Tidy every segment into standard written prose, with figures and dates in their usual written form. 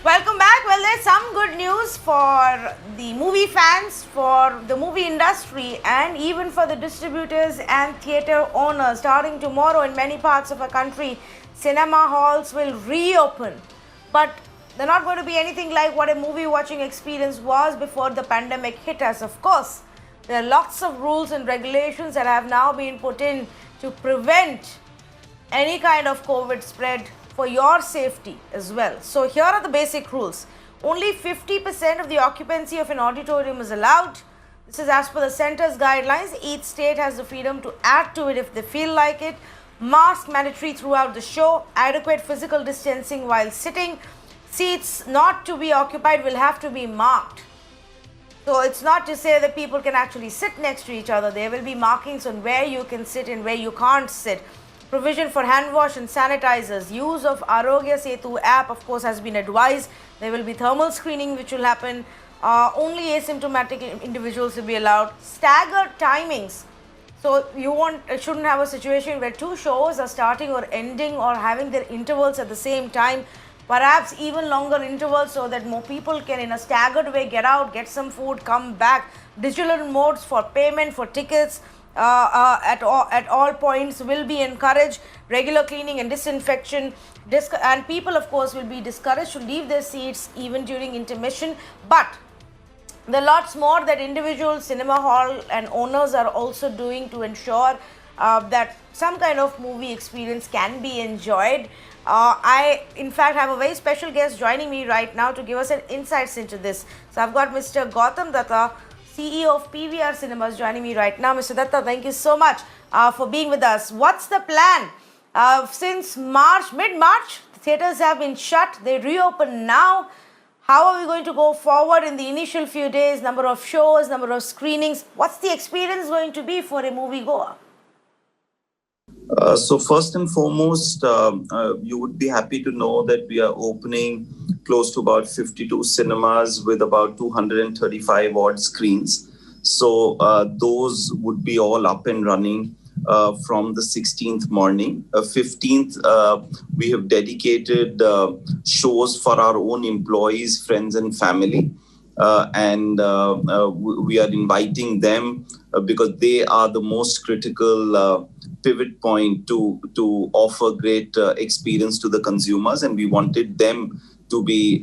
Welcome back. Well, there's some good news for the movie fans, for the movie industry, and even for the distributors and theatre owners. Starting tomorrow in many parts of our country, cinema halls will reopen. But they're not going to be anything like what a movie watching experience was before the pandemic hit us. Of course, there are lots of rules and regulations that have now been put in to prevent any kind of COVID spread for your safety as well. So, here are the basic rules. Only 50% of the occupancy of an auditorium is allowed. This is as per the center's guidelines. Each state has the freedom to add to it if they feel like it. Mask mandatory throughout the show. Adequate physical distancing while sitting. Seats not to be occupied will have to be marked. So it's not to say that people can actually sit next to each other. There will be markings on where you can sit and where you can't sit. Provision for hand wash and sanitizers. Use of Arogya Setu app, of course, has been advised. There will be thermal screening which will happen. Only asymptomatic individuals will be allowed. Staggered timings. So you shouldn't have a situation where two shows are starting or ending or having their intervals at the same time. Perhaps even longer intervals so that more people can in a staggered way get out, get some food, come back. Digital modes for payment, for tickets at all points will be encouraged. Regular cleaning and disinfection. And people, of course, will be discouraged to leave their seats even during intermission. But there are lots more that individual cinema hall and owners are also doing to ensure that some kind of movie experience can be enjoyed. I, in fact, have a very special guest joining me right now to give us an insights into this. So I've got Mr. Gautam Dutta, CEO of PVR Cinemas, joining me right now. Mr. Dutta, thank you so much for being with us. What's the plan? Since mid-March, the theatres have been shut. They reopen now. How are we going to go forward in the initial few days? Number of shows, number of screenings. What's the experience going to be for a moviegoer? So first and foremost, you would be happy to know that we are opening close to about 52 cinemas with about 235 odd screens. So those would be all up and running from the 16th morning. 15th, we have dedicated shows for our own employees, friends and family. And we are inviting them because they are the most critical pivot point to offer great experience to the consumers, and we wanted them to be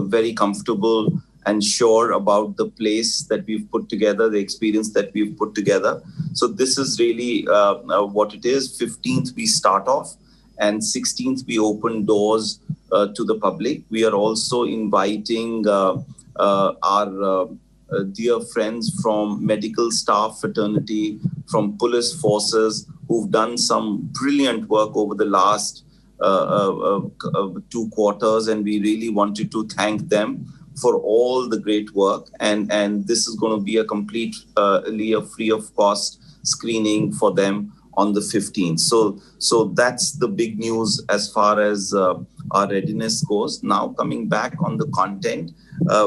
very comfortable and sure about the place that we've put together, the experience that we've put together. So this is really what it is. 15th we start off, and 16th we open doors to the public. We are also inviting our dear friends from medical staff fraternity, from police forces, who've done some brilliant work over the last 2 quarters, and we really wanted to thank them for all the great work. And this is going to be a completely free of cost screening for them on the 15th. So that's the big news as far as our readiness goes. Now coming back on the content,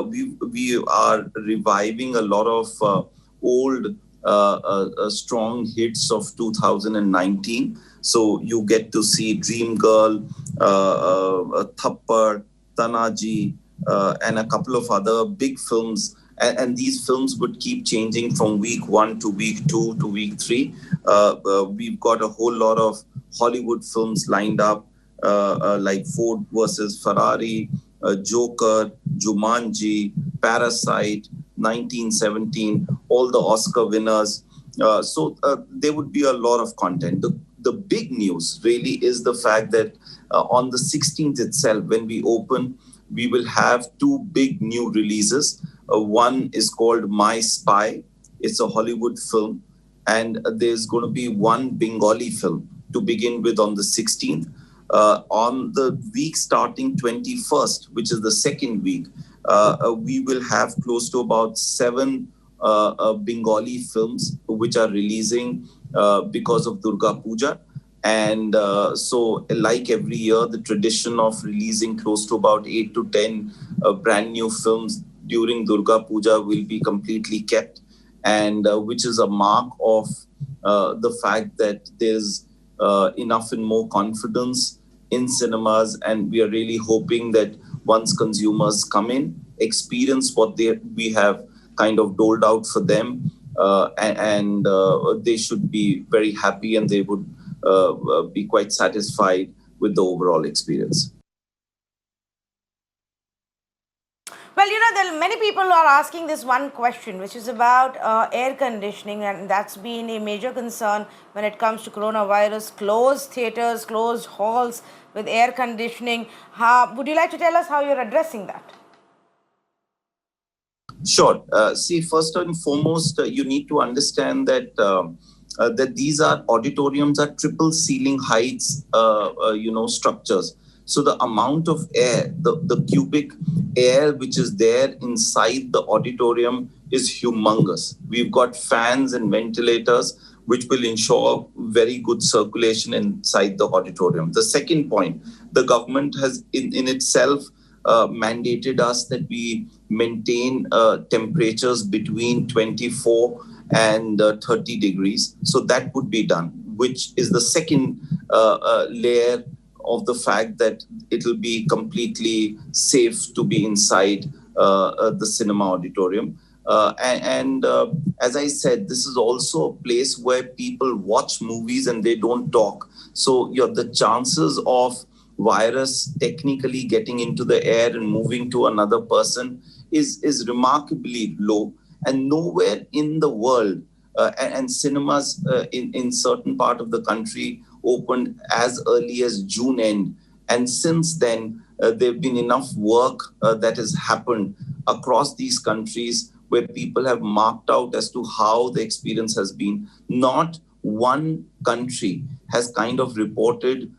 we are reviving a lot of old strong hits of 2019. So you get to see Dream Girl, Thappad, Tanaji, and a couple of other big films. And these films would keep changing from week 1 to week 2 to week 3. We've got a whole lot of Hollywood films lined up, like Ford versus Ferrari, Joker, Jumanji, Parasite, 1917, all the Oscar winners. So there would be a lot of content. The big news really is the fact that on the 16th itself, when we open, we will have 2 big new releases. One is called My Spy. It's a Hollywood film. And there's going to be one Bengali film to begin with on the 16th. On the week starting 21st, which is the second week, we will have close to about 7 Bengali films which are releasing because of Durga Puja. And so like every year, the tradition of releasing close to about 8 to 10 brand new films during Durga Puja will be completely kept, and which is a mark of the fact that there's enough and more confidence in cinemas, and we are really hoping that once consumers come in, experience what we have kind of doled out for them, and they should be very happy, and they would be quite satisfied with the overall experience. Well, there are many people who are asking this one question, which is about air conditioning, and that's been a major concern when it comes to coronavirus. Closed theaters, closed halls with air conditioning. Would you like to tell us how you're addressing that? Sure. See, first and foremost, you need to understand that these auditoriums are triple ceiling heights, structures. So the amount of air, the cubic air which is there inside the auditorium is humongous. We've got fans and ventilators which will ensure very good circulation inside the auditorium. The second point, the government has in itself mandated us that we maintain temperatures between 24 and 30 degrees. So that would be done, which is the second layer of the fact that it will be completely safe to be inside the cinema auditorium. And as I said, this is also a place where people watch movies and they don't talk. So the chances of virus technically getting into the air and moving to another person is remarkably low. And nowhere in the world, and cinemas in certain part of the country opened as early as June end. And since then, there have been enough work that has happened across these countries where people have marked out as to how the experience has been. Not one country has kind of reported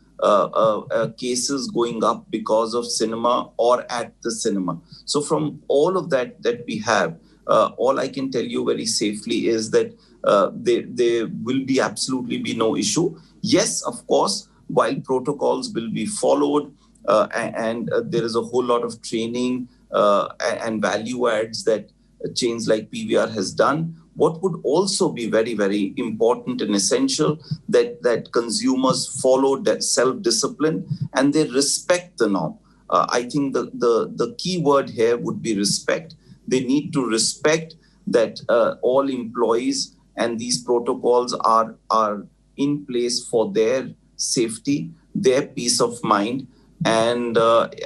cases going up because of cinema or at the cinema. So from all of that we have, all I can tell you very safely is that there will be absolutely be no issue. Yes, of course, while protocols will be followed, and there is a whole lot of training and value adds that chains like PVR has done. What would also be very, very important and essential that consumers follow that self-discipline and they respect the norm. I think the key word here would be respect. They need to respect that all employees and these protocols are in place for their safety, their peace of mind. And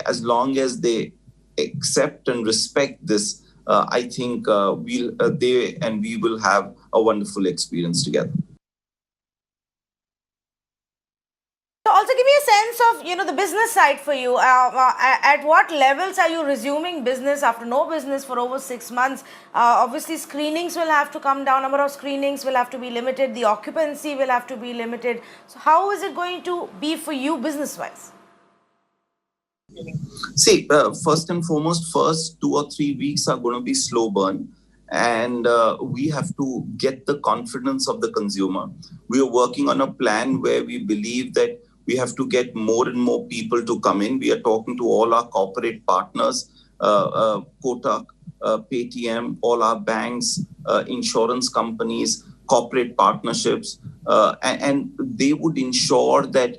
as long as they accept and respect this, I think they and we will have a wonderful experience together. So also give me a sense of the business side for you. At what levels are you resuming business after no business for over 6 months? Obviously, screenings will have to come down. Number of screenings will have to be limited. The occupancy will have to be limited. So how is it going to be for you business-wise? See, first and foremost, first 2 or 3 weeks are going to be slow burn. And we have to get the confidence of the consumer. We are working on a plan where we believe that we have to get more and more people to come in. We are talking to all our corporate partners, Kotak, Paytm, all our banks, insurance companies, corporate partnerships, and they would ensure that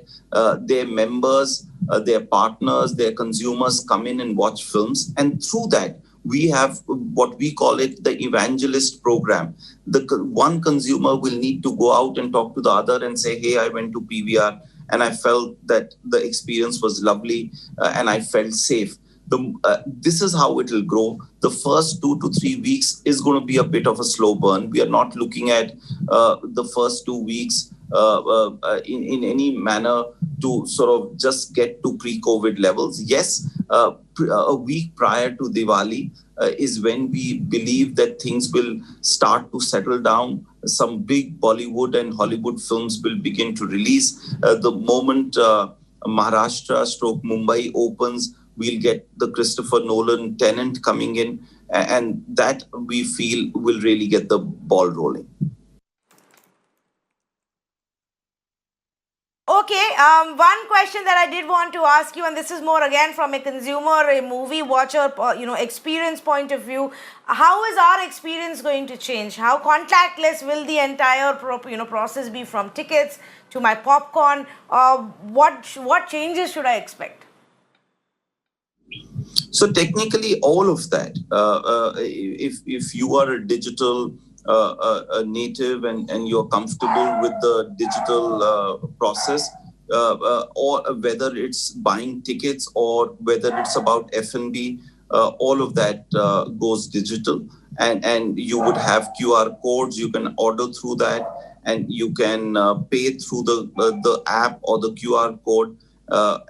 their members, their partners, their consumers come in and watch films. And through that, we have what we call it the evangelist program. The one consumer will need to go out and talk to the other and say, hey, I went to PVR and I felt that the experience was lovely and I felt safe. This is how it will grow. The first 2 to 3 weeks is going to be a bit of a slow burn. We are not looking at the first 2 weeks in any manner to sort of just get to pre-COVID levels. Yes, a week prior to Diwali is when we believe that things will start to settle down. Some big Bollywood and Hollywood films will begin to release. The moment Maharashtra / Mumbai opens, we'll get the Christopher Nolan Tenant coming in, and that we feel will really get the ball rolling. Okay, one question that I did want to ask you, and this is more again from a consumer, a movie watcher, experience point of view. How is our experience going to change? How contactless will the entire process be, from tickets to my popcorn? What changes should I expect? So technically, all of that. If you are a digital a native and you're comfortable with the digital process, or whether it's buying tickets or whether it's about F&B, all of that goes digital. And you would have QR codes. You can order through that, and you can pay through the app or the QR code.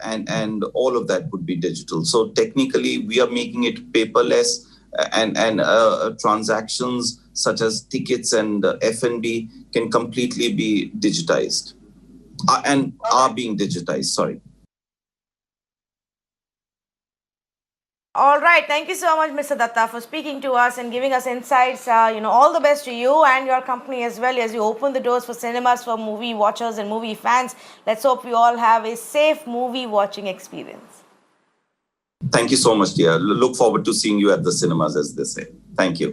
And all of that would be digital. So technically, we are making it paperless, and transactions such as tickets and F&B can completely be digitized, and are being digitized. Sorry. All right. Thank you so much, Mr. Dutta, for speaking to us and giving us insights. All the best to you and your company as well as you open the doors for cinemas for movie watchers and movie fans. Let's hope we all have a safe movie watching experience. Thank you so much, dear. Look forward to seeing you at the cinemas, as they say. Thank you.